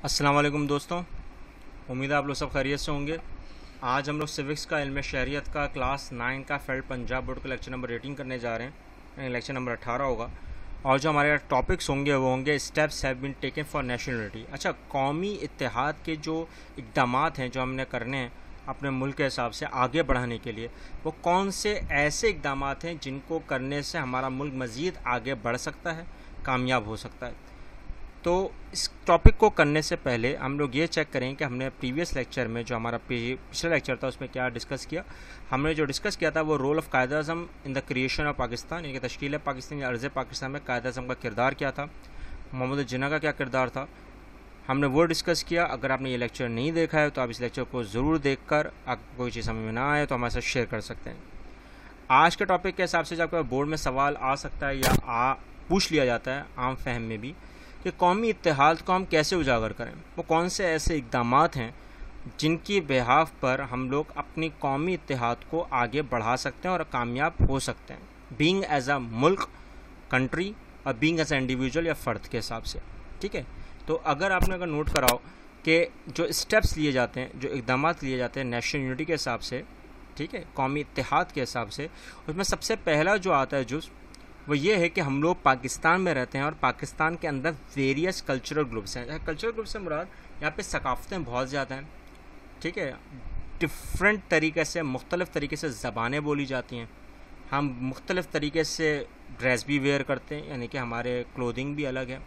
अस्सलाम वालेकुम दोस्तों, उम्मीद है आप लोग सब खैरियत से होंगे। आज हम लोग सिविक्स का इल्म शहरियत का क्लास 9 का फेल्ड पंजाब बोर्ड का लेक्चर नंबर 18 करने जा रहे हैं। लेक्चर नंबर 18 होगा और जो हमारे टॉपिक्स होंगे वो होंगे steps have been taken for national unity. अच्छा, कौमी इत्तेहाद के जो इक़दाम हैं जो हमने करने हैं अपने मुल्क के हिसाब से आगे बढ़ाने के लिए, वो कौन से ऐसे इक़दाम हैं जिनको करने से हमारा मुल्क मज़ीद आगे बढ़ सकता है, कामयाब हो सकता है। तो इस टॉपिक को करने से पहले हम लोग ये चेक करें कि हमने प्रीवियस लेक्चर में जो हमारा पिछला लेक्चर था उसमें क्या डिस्कस किया। हमने जो डिस्कस किया था वो role of Quaid-e-Azam in the creation of Pakistan, यानी कि तश्कील पाकिस्तान या अर्ज़ पाकिस्तान में कायद-ए-आज़म का किरदार क्या था, मोहम्मद जिन्ना का क्या किरदार था, हमने वो डिस्कस किया। अगर आपने ये लेक्चर नहीं देखा है तो आप इस लेक्चर को ज़रूर देख कर आपको कोई चीज़ समझ में ना आए तो हमारे साथ शेयर कर सकते हैं। आज के टॉपिक के हिसाब से जब आपका बोर्ड में सवाल आ सकता है या पूछ लिया जाता है आम फहम में भी कि कौमी इत्तेहाद को हम कैसे उजागर करें, वो कौन से ऐसे इक़दाम हैं जिनकी बेहाफ पर हम लोग अपनी कौमी इत्तेहाद को आगे बढ़ा सकते हैं और कामयाब हो सकते हैं, बीइंग एज अ मुल्क, कंट्री, और बीइंग एज अ इंडिविजुअल या फ़र्द के हिसाब से। ठीक है, तो अगर नोट कराओ कि जो स्टेप्स लिए जाते हैं, जो इक़दाम लिए जाते हैं नेशनल यूनिटी के हिसाब से, ठीक है, कौमी इत्तेहाद के हिसाब से, उसमें सबसे पहला जो आता है जुज़ वो ये है कि हम लोग पाकिस्तान में रहते हैं और पाकिस्तान के अंदर वेरियस कल्चरल ग्रुप्स हैं। कल्चरल ग्रुप से मुराद यहाँ पे सकाफ़तें बहुत ज़्यादा हैं। ठीक है, डिफरेंट तरीके से, मुख्तलिफ़ तरीके से ज़बानें बोली जाती हैं, हम मुख्तलिफ़ तरीके से ड्रेस भी वेयर करते हैं, यानी कि हमारे क्लोथिंग भी अलग है।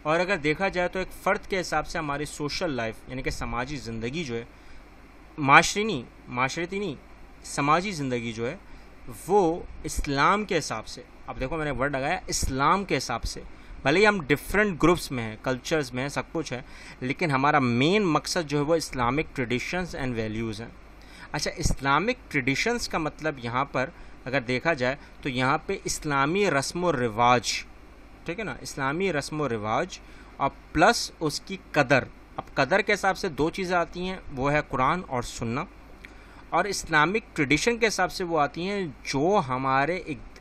और अगर देखा जाए तो एक फ़र्द के हिसाब से हमारी सोशल लाइफ यानी कि समाजी ज़िंदगी जो है, माशरती नहीं समाजी ज़िंदगी जो है वो इस्लाम के हिसाब से, अब देखो मैंने वर्ड लगाया इस्लाम के हिसाब से, भले ही हम डिफरेंट ग्रुप्स में हैं, कल्चर्स में हैं, सब कुछ है, लेकिन हमारा मेन मकसद जो है वो इस्लामिक ट्रेडिशंस एंड वैल्यूज़ हैं। अच्छा, इस्लामिक ट्रेडिशंस का मतलब यहाँ पर अगर देखा जाए तो यहाँ पे इस्लामी रस्म व रिवाज, ठीक है ना, इस्लामी रस्म व रिवाज और प्लस उसकी कदर। अब कदर के हिसाब से दो चीज़ें आती हैं, वो है कुरान और सुन्ना, और इस्लामिक ट्रेडिशन के हिसाब से वो आती हैं जो हमारे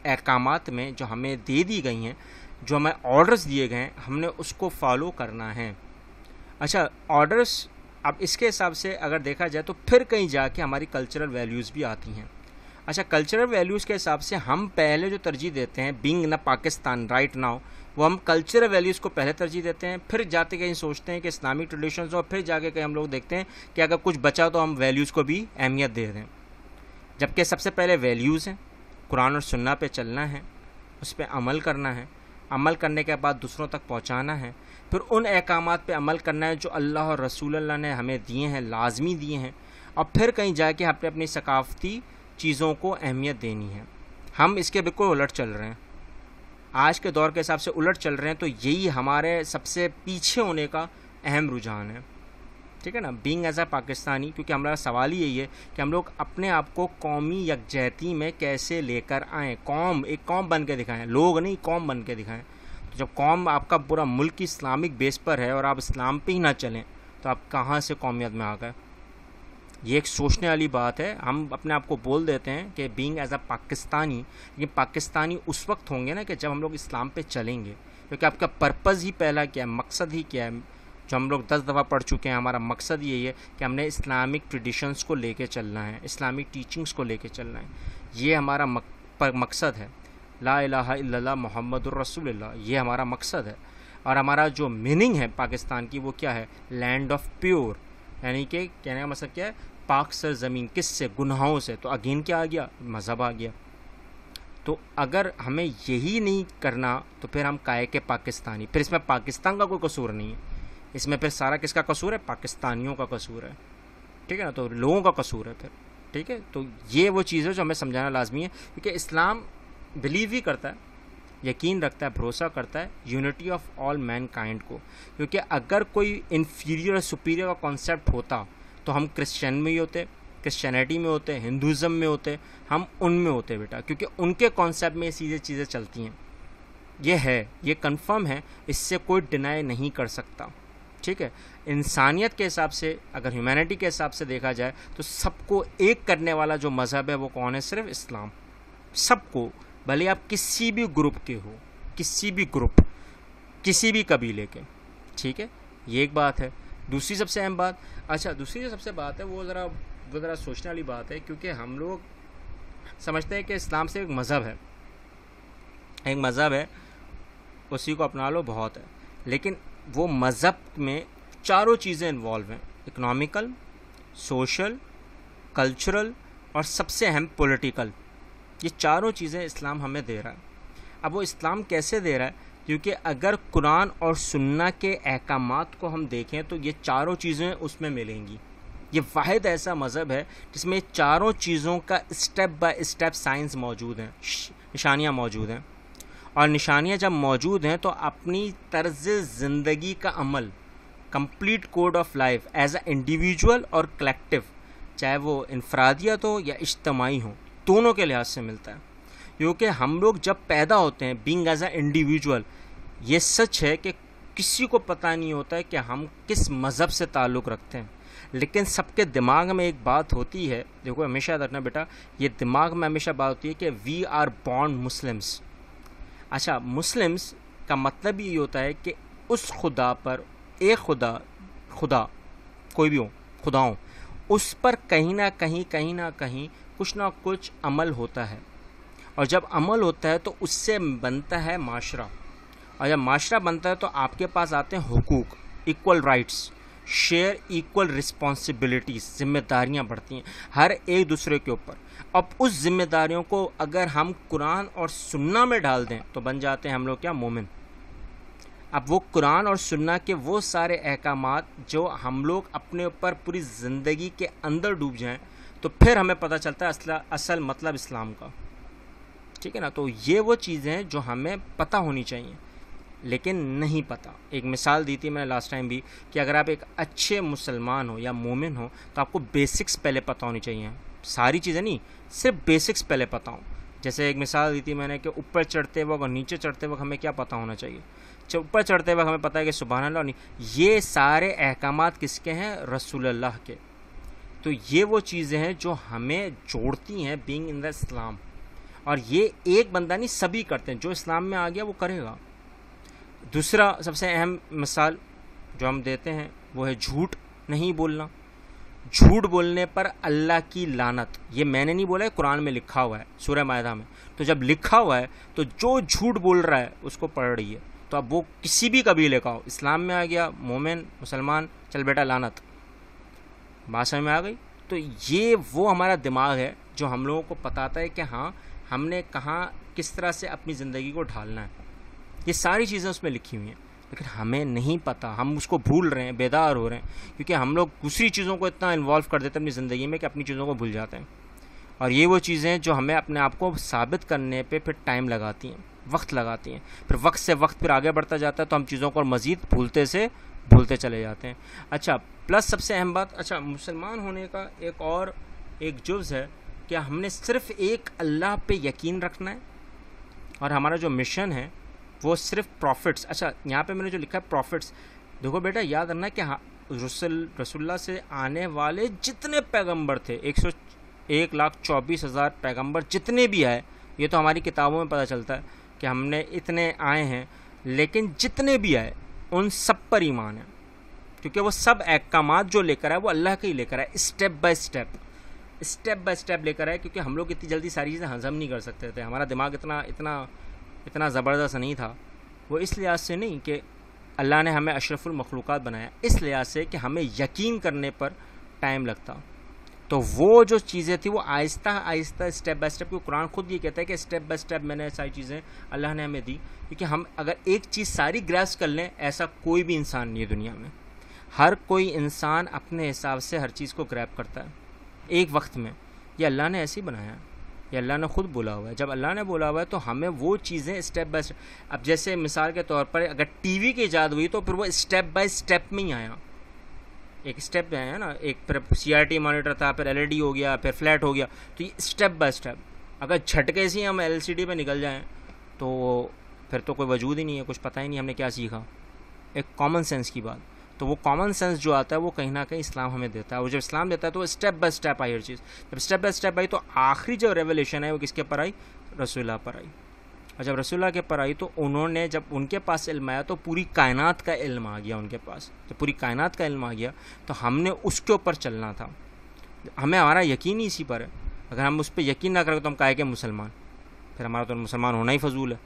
अहकामात में जो हमें दे दी गई हैं, जो हमें ऑर्डर्स दिए गए हैं, हमने उसको फॉलो करना है। अच्छा, ऑर्डर्स, अब इसके हिसाब से अगर देखा जाए तो फिर कहीं जाके हमारी कल्चरल वैल्यूज़ भी आती हैं। अच्छा, कल्चरल वैल्यूज़ के हिसाब से हम पहले जो तरजीह देते हैं being in Pakistan right now, वो हम कल्चरल वैल्यूज़ को पहले तरजीह देते हैं, फिर जाते कहीं सोचते हैं कि इस्लामिक ट्रेडिशंस, और फिर जाके कहीं हम लोग देखते हैं कि अगर कुछ बचा तो हम वैल्यूज़ को भी अहमियत दे दें। जबकि सबसे पहले वैल्यूज़ हैं, कुरान और सुन्ना पे चलना है, उस पर अमल करना है, अमल करने के बाद दूसरों तक पहुंचाना है, फिर उन अहकामात पे अमल करना है जो अल्लाह और रसूल अल्लाह ने हमें दिए हैं, लाजमी दिए हैं, और फिर कहीं जाके हमने अपनी सकाफ़ती चीज़ों को अहमियत देनी है। हम इसके बिल्कुल उलट चल रहे हैं, आज के दौर के हिसाब से उलट चल रहे हैं, तो यही हमारे सबसे पीछे होने का अहम रुझान है। ठीक है ना, बीइंग एज अ पाकिस्तानी, क्योंकि हमारा सवाल ही यही है कि हम लोग अपने आप को कौमी यकजहती में कैसे लेकर आएँ, एक कौम बन के दिखाएँ, लोग नहीं कौम बन के दिखाएँ। तो जब कौम आपका पूरा मुल्क इस्लामिक बेस पर है और आप इस्लाम पे ही ना चलें तो आप कहाँ से कौमियत में आ गए। ये एक सोचने वाली बात है। हम अपने आप को बोल देते हैं कि बीइंग एज अ पाकिस्तानी, लेकिन पाकिस्तानी उस वक्त होंगे ना कि जब हम लोग इस्लाम पे चलेंगे, क्योंकि आपका पर्पज़ ही पहला क्या है, मकसद ही क्या है, जो हम लोग 10 दफ़ा पढ़ चुके हैं। हमारा मकसद यही है कि हमने इस्लामिक ट्रेडिशंस को लेके चलना है, इस्लामिक टीचिंग्स को लेके चलना है, ये हमारा मकसद है। ला इलाहा इल्लल्लाह मुहम्मदुर रसूलुल्लाह, ये हमारा मकसद है। और हमारा जो मीनिंग है पाकिस्तान की वो क्या है, लैंड ऑफ प्योर, यानी कि कहने का मतलब क्या है, पाक सर ज़मीन, किससे, गुनाहों से। तो अगेन क्या आ गया, मज़हब आ गया। तो अगर हमें यही नहीं करना तो फिर हम काहे के पाकिस्तानी, फिर इसमें पाकिस्तान का कोई कसूर नहीं है, इसमें फिर सारा किसका कसूर है, पाकिस्तानियों का कसूर है। ठीक है ना, तो लोगों का कसूर है फिर। ठीक है, तो ये वो चीज़ है जो हमें समझाना लाजमी है, क्योंकि इस्लाम बिलीव ही करता है, यकीन रखता है, भरोसा करता है unity of all man kind को। क्योंकि अगर कोई इन्फीरियर और सुपीरियर का कॉन्सेप्ट होता तो हम क्रिश्चियन में ही होते, क्रिश्चियनिटी में होते, हिंदुज़म में होते, हम उनमें होते बेटा, क्योंकि उनके कॉन्सेप्ट में ये सीधे चीज़ें चलती हैं। ये है, ये कंफर्म है, इससे कोई डिनाई नहीं कर सकता। ठीक है, इंसानियत के हिसाब से, अगर ह्यूमैनिटी के हिसाब से देखा जाए तो सबको एक करने वाला जो मज़हब है वो कौन है, सिर्फ इस्लाम। सबको, भले आप किसी भी ग्रुप के हो, किसी भी ग्रुप, किसी भी कबीले के, ठीक है, ये एक बात है। दूसरी सबसे अहम बात, अच्छा दूसरी जो सबसे बात है वो ज़रा सोचने वाली बात है, क्योंकि हम लोग समझते हैं कि इस्लाम से एक मज़हब है, उसी को अपना लो बहुत है, लेकिन वो मज़हब में चारों चीज़ें इन्वॉल्व हैं, इकोनॉमिकल, सोशल, कल्चरल और सबसे अहम पॉलिटिकल। ये चारों चीज़ें इस्लाम हमें दे रहा है। अब वो इस्लाम कैसे दे रहा है, क्योंकि अगर कुरान और सुन्ना के अहकामात को हम देखें तो ये चारों चीज़ें उसमें मिलेंगी। ये वाहिद ऐसा मज़हब है जिसमें चारों चीज़ों का स्टेप बाय स्टेप साइंस मौजूद हैं, निशानियाँ मौजूद हैं। और निशानियाँ जब मौजूद हैं तो अपनी तर्ज ज़िंदगी का अमल, complete code of life as a individual और कलेक्टिव, चाहे वो इनफरादियत हो या इज्तमाई हो, दोनों के लिहाज से मिलता है। क्योंकि हम लोग जब पैदा होते हैं बीइंग एज अ इंडिविजुअल, ये सच है कि किसी को पता नहीं होता है कि हम किस मज़हब से ताल्लुक़ रखते हैं, लेकिन सबके दिमाग में एक बात होती है, देखो हमेशा याद रखना बेटा, ये दिमाग में हमेशा बात होती है कि वी आर बॉर्न मुस्लिम्स। अच्छा, मुस्लिम्स का मतलब ये होता है कि उस खुदा पर, एक खुदा कोई भी हो, खुदाओं, उस पर कहीं ना कहीं कुछ ना कुछ अमल होता है, और जब अमल होता है तो उससे बनता है माशरा, और जब माशरा बनता है तो आपके पास आते हैं हुकूक, equal rights, share equal responsibilities, जिम्मेदारियां बढ़ती हैं हर एक दूसरे के ऊपर। अब उस जिम्मेदारियों को अगर हम कुरान और सुन्ना में डाल दें तो बन जाते हैं हम लोग क्या, मोमिन। अब वो कुरान और सुन्ना के वो सारे अहकामात जो हम लोग अपने ऊपर पूरी ज़िंदगी के अंदर डूब जाएं तो फिर हमें पता चलता है असल मतलब इस्लाम का, ठीक है ना। तो ये वो चीज़ें हैं जो हमें पता होनी चाहिए, लेकिन नहीं पता। एक मिसाल दी थी मैंने लास्ट टाइम भी कि अगर आप एक अच्छे मुसलमान हो या मोमिन हो तो आपको बेसिक्स पहले पता होनी चाहिए, सारी चीज़ें नहीं, सिर्फ बेसिक्स पहले पता हो। जैसे एक मिसाल दी थी मैंने कि ऊपर चढ़ते वक्त और नीचे चढ़ते वक्त हमें क्या पता होना चाहिए। ऊपर चढ़ते वक्त हमें पता है कि सुभान अल्लाह, नहीं, ये सारे अहकामात किसके हैं, रसूलुल्लाह के। तो ये वो चीज़ें हैं जो हमें जोड़ती हैं बीइंग इन द इस्लाम, और ये एक बंदा नहीं, सभी करते हैं। जो इस्लाम में आ गया वो करेगा। दूसरा सबसे अहम मिसाल जो हम देते हैं वो है झूठ नहीं बोलना। झूठ बोलने पर अल्लाह की लानत, ये मैंने नहीं बोला है, कुरान में लिखा हुआ है सूरह मायदा में। तो जब लिखा हुआ है तो जो झूठ बोल रहा है उसको पढ़ रही है, तो अब वो किसी भी कबीले का हो, इस्लाम में आ गया, मोमिन मुसलमान, चल बेटा लानत, बात समझ में आ गई। तो ये वो हमारा दिमाग है जो हम लोगों को बताता है कि हाँ, हमने कहाँ किस तरह से अपनी ज़िंदगी को ढालना है। ये सारी चीज़ें उसमें लिखी हुई हैं, लेकिन हमें नहीं पता, हम उसको भूल रहे हैं, बेदार हो रहे हैं, क्योंकि हम लोग दूसरी चीज़ों को इतना इन्वॉल्व कर देते हैं अपनी ज़िंदगी में कि अपनी चीज़ों को भूल जाते हैं। और ये वो चीज़ें जो हमें अपने आप को साबित करने पे फिर टाइम लगाती हैं, वक्त लगाती हैं, फिर वक्त से वक्त फिर आगे बढ़ता जाता है, तो हम चीज़ों को मज़ीद भूलते चले जाते हैं। अच्छा, प्लस सबसे अहम बात, अच्छा मुसलमान होने का एक जुज़ है कि हमने सिर्फ़ एक अल्लाह पे यकीन रखना है, और हमारा जो मिशन है वो सिर्फ प्रॉफिट्स। अच्छा, यहाँ पे मैंने जो लिखा है प्रॉफिट्स, देखो बेटा याद रखना कि हाँ, रसूलुल्लाह से आने वाले जितने पैगंबर थे, 1,24,000 पैगंबर जितने भी आए, ये तो हमारी किताबों में पता चलता है कि हमने इतने आए हैं, लेकिन जितने भी आए उन सब पर ईमान है, क्योंकि वो सब अहकामात जो लेकर आए वो अल्लाह के ही लेकर आए, स्टेप बाय स्टेप लेकर आए। क्योंकि हम लोग इतनी जल्दी सारी चीज़ें हज़म नहीं कर सकते थे, हमारा दिमाग इतना ज़बरदस्त नहीं था। वो इस लिहाज से नहीं कि अल्लाह ने हमें अशरफुल मखलूक़ात बनाया, इस लिहाज से कि हमें यकीन करने पर टाइम लगता। तो वो जो चीज़ें थी वो आहिस्ता स्टेप बाय स्टेप, क्योंकि कुरान खुद ये कहता है कि स्टेप बाय स्टेप मैंने सारी चीज़ें अल्लाह ने हमें दी। क्योंकि हम अगर एक चीज़ सारी ग्रैस्प कर लें, ऐसा कोई भी इंसान नहीं है दुनिया में। हर कोई इंसान अपने हिसाब से हर चीज़ को ग्रैब करता है एक वक्त में। ये अल्लाह ने ऐसे ही बनाया है, ये अल्लाह ने खुद बोला हुआ है। जब अल्लाह ने बोला हुआ है तो हमें वो चीज़ें स्टेप बाय स्टेप, अब जैसे मिसाल के तौर पर अगर टीवी की ईजाद हुई तो फिर वो स्टेप बाय स्टेप में ही आया, एक स्टेप में आया ना, एक फिर CRT मॉनिटर था, फिर LED हो गया, फिर फ्लैट हो गया, तो ये स्टेप बाय स्टेप। अगर झटके से ही हम LCD पे निकल जाएं तो फिर तो कोई वजूद ही नहीं है, कुछ पता ही नहीं हमने क्या सीखा, एक कॉमन सेंस की बात। तो वो कॉमन सेंस जो आता है वो कहीं ना कहीं इस्लाम हमें देता है, और जब इस्लाम देता है तो स्टेप बाय स्टेप आई हर चीज़। जब स्टेप बाय स्टेप आई तो आखिरी जो रेवलेशन है वो किसके पर आई, रसूलुल्लाह पर आई। और जब रसूलुल्लाह के पर आई तो उन्होंने, जब उनके पास इल्म आया तो पूरी कायनात का इल्म आ गया उनके पास। जब पूरी कायनात का इल्म आ गया तो हमने उसके ऊपर चलना था। हमें हमारा यकीन ही इसी पर है। अगर हम उस पर यकीन ना करें तो हम काहे के मुसलमान, फिर हमारा तो मुसलमान होना ही फजूल है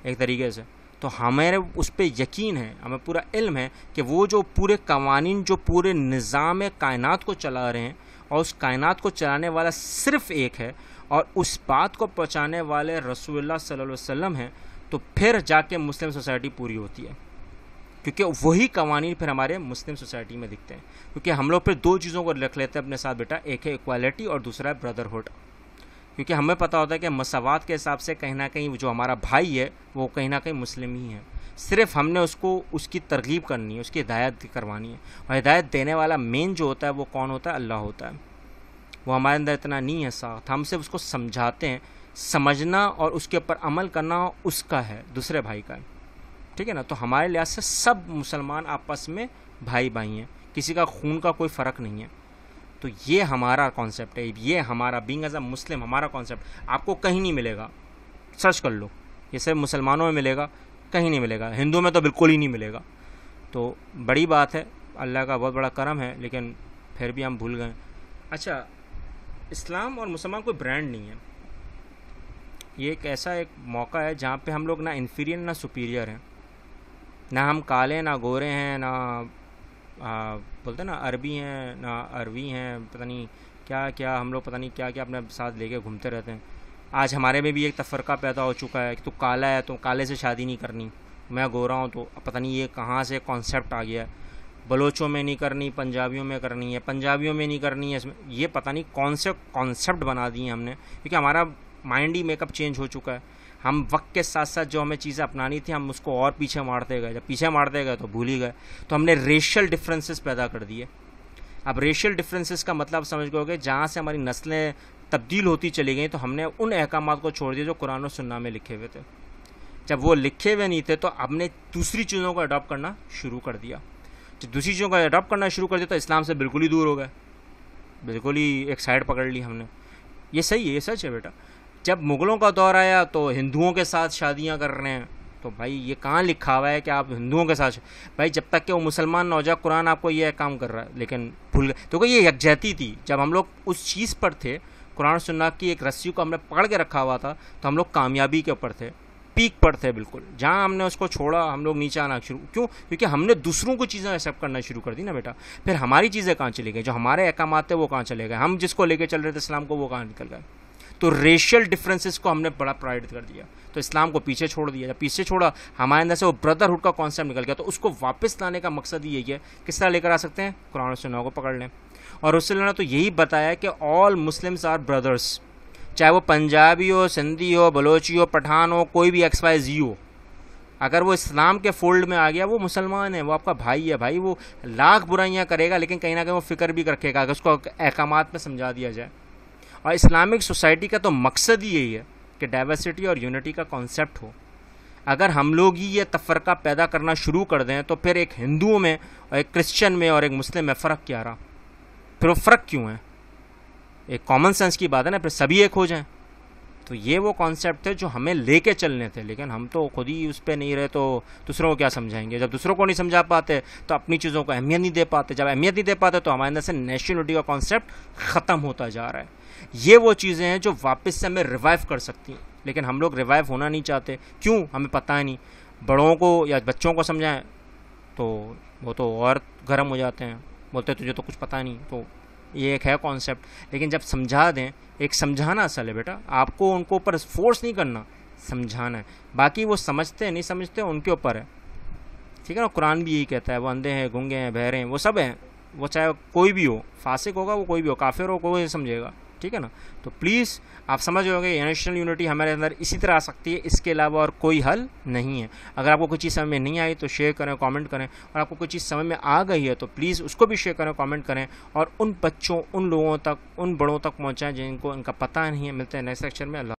एक तरीके से। तो हमें उस पर यकीन है, हमें पूरा इल्म है कि वो जो पूरे कवानीन, जो पूरे निज़ाम कायनात को चला रहे हैं, और उस कायनात को चलाने वाला सिर्फ़ एक है, और उस बात को पहुँचाने वाले रसूलुल्लाह सल्लल्लाहु अलैहि वसल्लम हैं, तो फिर जाके मुस्लिम सोसाइटी पूरी होती है। क्योंकि वही कवानीन फिर हमारे मुस्लिम सोसाइटी में दिखते हैं। क्योंकि हम लोग फिर दो चीज़ों को रख लेते हैं अपने साथ बेटा, एक है इक्वालिटी और दूसरा है ब्रदरहुड। क्योंकि हमें पता होता है कि मसवात के हिसाब से कहीं ना कहीं जो हमारा भाई है वो कहीं ना कहीं मुस्लिम ही है। सिर्फ हमने उसको उसकी तरगीब करनी है, उसकी हिदायत करवानी है। और हिदायत देने वाला मेन जो होता है वो कौन होता है? अल्लाह होता है। वो हमारे अंदर इतना नहीं है साथ, हम सिर्फ उसको समझाते हैं। समझना और उसके ऊपर अमल करना उसका है, दूसरे भाई का है। ठीक है ना। तो हमारे लिहाज से सब मुसलमान आपस में भाई भाई हैं, किसी का खून का कोई फ़र्क नहीं है। तो ये हमारा कॉन्सेप्ट है, ये हमारा बीइंग एज अ मुस्लिम हमारा कॉन्सेप्ट आपको कहीं नहीं मिलेगा। सर्च कर लो, ये सिर्फ मुसलमानों में मिलेगा, कहीं नहीं मिलेगा। हिंदू में तो बिल्कुल ही नहीं मिलेगा। तो बड़ी बात है, अल्लाह का बहुत बड़ा करम है, लेकिन फिर भी हम भूल गए। अच्छा, इस्लाम और मुसलमान कोई ब्रांड नहीं है। ये एक ऐसा एक मौका है जहाँ पे हम लोग ना इन्फीरियर ना सुपीरियर हैं, ना हम काले ना गोरे हैं, ना बोलते ना अरबी हैं ना अरवी हैं, पता नहीं क्या क्या हम लोग पता नहीं क्या क्या अपने साथ लेके घूमते रहते हैं। आज हमारे में भी एक तफरका पैदा हो चुका है कि तू काला है तो काले से शादी नहीं करनी, मैं गोरा हूँ तो पता नहीं ये कहाँ से कॉन्सेप्ट आ गया है। बलोचों में नहीं करनी, पंजाबियों में करनी है, पंजाबियों में नहीं करनी है, इसमें ये पता नहीं कौन से कॉन्सेप्ट बना दिए हमने। क्योंकि हमारा माइंड ही मेकअप चेंज हो चुका है। हम वक्त के साथ साथ जो हमें चीज़ें अपनानी थी हम उसको और पीछे मारते गए, जब पीछे मारते गए तो भूल ही गए। तो हमने रेशियल डिफरेंसेस पैदा कर दिए। अब रेशियल डिफरेंसेस का मतलब समझ गए, जहाँ से हमारी नस्लें तब्दील होती चली गई तो हमने उन अहकामात को छोड़ दिया जो कुरान और सुन्ना में लिखे हुए थे। जब वो लिखे हुए नहीं थे तो हमने दूसरी चीज़ों को अडॉप्ट करना शुरू कर दिया। जब दूसरी चीज़ों को अडॉप्ट करना शुरू कर दिया तो इस्लाम से बिल्कुल ही दूर हो गए, बिल्कुल ही एक साइड पकड़ ली हमने। ये सही है, ये सच है बेटा। जब मुग़लों का दौर आया तो हिंदुओं के साथ शादियां कर रहे हैं, तो भाई ये कहाँ लिखा हुआ है कि आप हिंदुओं के साथ? भाई जब तक कि वो मुसलमान ना हो जाए कुरान आपको ये काम कर रहा है, लेकिन भूल गए। तो ये यकजहती थी। जब हम लोग उस चीज़ पर थे, कुरान सुन्नाह की एक रस्सी को हमने पकड़ के रखा हुआ था, तो हम लोग कामयाबी के ऊपर थे, पीक पर थे बिल्कुल। जहाँ हमने उसको छोड़ा हम लोग नीचे आना शुरू, क्यों? क्योंकि हमने दूसरों को चीज़ें एक्सेप्ट करना शुरू कर दी ना बेटा। फिर हमारी चीज़ें कहाँ चली गई? जो हमारे अहकामात थे वो कहाँ चले गए? हम जिसको लेके चल रहे थे इस्लाम को, वो कहाँ निकल गए? तो रेशियल डिफरेंसेस को हमने बड़ा प्रायोरिटी कर दिया, तो इस्लाम को पीछे छोड़ दिया। जब पीछे छोड़ा हमारे अंदर से वो ब्रदरहुड का कॉन्सेप्ट निकल गया। तो उसको वापस लाने का मकसद यही है। किस तरह लेकर आ सकते हैं? कुरान और सुन्नाह को पकड़ लें। और रसूलुल्लाह ने तो यही बताया कि ऑल मुस्लिम्स आर ब्रदर्स, चाहे वो पंजाबी हो, सिंधी हो, बलोची हो, पठान हो, कोई भी XYZ हो। अगर वो इस्लाम के फोल्ड में आ गया वो मुसलमान है, वो आपका भाई है। भाई वो लाख बुराइयाँ करेगा लेकिन कहीं ना कहीं वो फिक्र भी रखेगा अगर उसको अहकामात में समझा दिया जाए। और इस्लामिक सोसाइटी का तो मकसद ही यही है कि डाइवर्सिटी और यूनिटी का कॉन्सेप्ट हो। अगर हम लोग ही ये तफरका पैदा करना शुरू कर दें तो फिर एक हिंदुओं में और एक क्रिश्चियन में और एक मुस्लिम में फ़र्क क्या रहा? फिर वो फ़र्क क्यों है? एक कॉमन सेंस की बात है ना, फिर सभी एक हो जाएं। तो ये वो कॉन्सेप्ट थे जो हमें लेके चलने थे, लेकिन हम तो खुद ही उस पर नहीं रहे तो दूसरों को क्या समझाएंगे? जब दूसरों को नहीं समझा पाते तो अपनी चीज़ों को अहमियत नहीं दे पाते। जब अहमियत नहीं दे पाते तो हमारे अंदर से नेशनलिटी का कॉन्सेप्ट ख़त्म होता जा रहा है। ये वो चीज़ें हैं जो वापस से हमें रिवाइव कर सकती हैं, लेकिन हम लोग रिवाइव होना नहीं चाहते। क्यों? हमें पता है नहीं। बड़ों को या बच्चों को समझाएं तो वो तो और गर्म हो जाते हैं, बोलते तुझे तो कुछ पता नहीं। तो ये एक है कॉन्सेप्ट, लेकिन जब समझा दें, एक समझाना असल है बेटा। आपको उनको ऊपर फोर्स नहीं करना, समझाना है। बाकी वो समझते हैं नहीं समझते उनके ऊपर है, ठीक है ना। कुरान भी यही कहता है, वो अंधे हैं, गूंगे हैं, बहरे हैं, वो सब हैं। वो चाहे कोई भी हो, फासिक होगा वो, कोई भी हो, काफिर हो, कोई समझेगा, ठीक है ना। तो प्लीज़ आप समझ होंगे नेशनल यूनिटी हमारे अंदर इसी तरह आ सकती है, इसके अलावा और कोई हल नहीं है। अगर आपको कोई चीज़ समझ में नहीं आई तो शेयर करें, कमेंट करें, और आपको कोई चीज़ समझ में आ गई है तो प्लीज़ उसको भी शेयर करें, कमेंट करें, और उन बच्चों, उन लोगों तक, उन बड़ों तक पहुँचाएँ जिनको इनका पता नहीं है। मिलते हैं नेक्स्ट सेक्शन में। अल्लाह।